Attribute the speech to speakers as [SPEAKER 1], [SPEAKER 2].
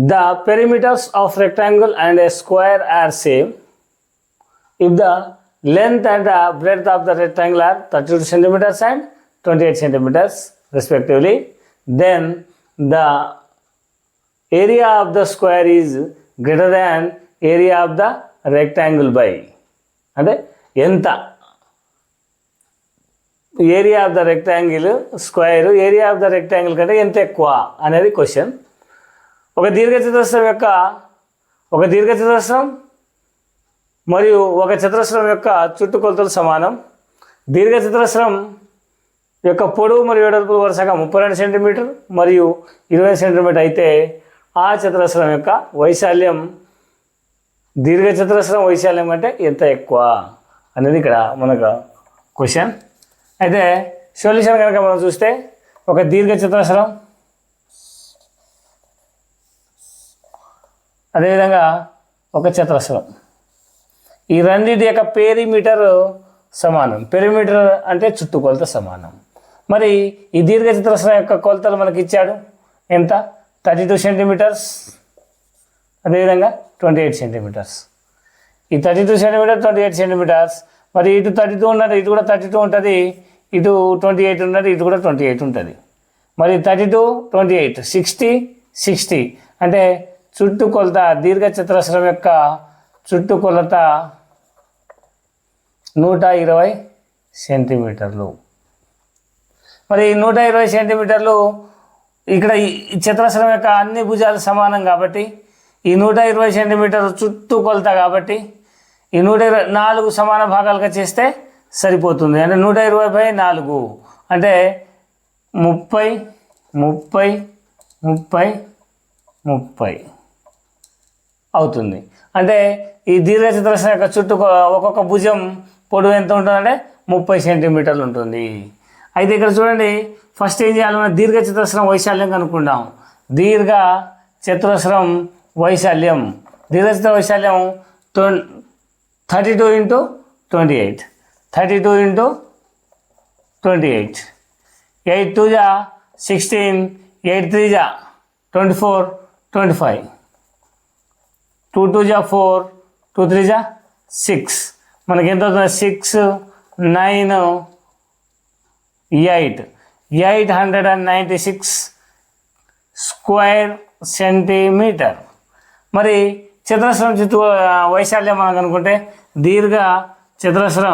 [SPEAKER 1] the perimeters of rectangle and a square are same if the length and the breadth of the rectangle are 32 centimeters and 28 centimeters respectively, then the area of the square is greater than area of the rectangle by, అంటే ఎంత area of the rectangle square area of the rectangle కంటే ఎంత ఎక్కువ అనేది question. ఒక దీర్ఘచతురస్రం మరియు ఒక చతురస్రం యొక్క చుట్టుకొలతలు సమానం. దీర్ఘచతురస్రం యొక్క పొడవు మరియు వెడల్పు వరుసగా 32 సెంటీమీటర్ మరియు 20 సెంటీమీటర్ అయితే ఆ చతురస్రం యొక్క వైశాల్యం దీర్ఘచతురస్రం వైశాల్యం కంటే ఎంత ఎక్కువ అనేది ఇక్కడ మనకు క్వశ్చన్. అయితే సొల్యూషన్ కనుక మనం చూస్తే ఒక దీర్ఘచతురస్రం అదేవిధంగా ఒక చతురస్రం ఈ రెండింటి యొక్క పెరిమీటర్ సమానం. పెరిమీటర్ అంటే చుట్టుకొలత సమానం. మరి ఈ దీర్ఘచతురస్రం యొక్క కొలతలు మనకి ఇచ్చాడు ఎంత 32 సెంటీమీటర్స్ అదేవిధంగా 28 సెంటీమీటర్స్. ఈ 32 సెంటీమీటర్ 28 సెంటీమీటర్స్. మరి ఇటు 32 ఉన్నది, ఇటు కూడా 32 ఉంటుంది, ఇటు 28 ఉన్నది, ఇటు కూడా 28 ఉంటుంది. మరి 32 28 60 అంటే చుట్టుకొలత దీర్ఘచతురస్రం యొక్క చుట్టుకొలత 120 సెంటీమీటర్లు. మరి 120 సెంటీమీటర్లు ఇక్కడ ఈ చతురస్రం యొక్క అన్ని భుజాలు సమానం కాబట్టి ఈ 120 సెంటీమీటర్లు చుట్టుకొలత కాబట్టి ఈ 124 సమాన భాగాలుగా చేస్తే సరిపోతుంది. అంటే 120/4 అంటే 30 30 30 30 అవుతుంది. అంటే ఈ దీర్ఘచతురస్రం యొక్క ఒక్కొక్క భుజం పొడవు ఎంత ఉంటుందంటే 30 సెంటీమీటర్లు ఉంటుంది. అయితే ఇక్కడ చూడండి, ఫస్ట్ ఏం చేయాలి, మనం దీర్ఘచతురస్రం వైశాల్యం కనుక్కుందాం. దీర్ఘచతురస్రం వైశాల్యం 32 × 28 32 × 28 8 2 16 8 3 24 25 2 2 4 2 3 6 మనకి ఎంత అవుతుంది 6 9 8 896 స్క్వేర్ సెంటీమీటర్. మరి చతురస్రం వైశాల్యం మనం కనుక్కుంటే చతురస్రం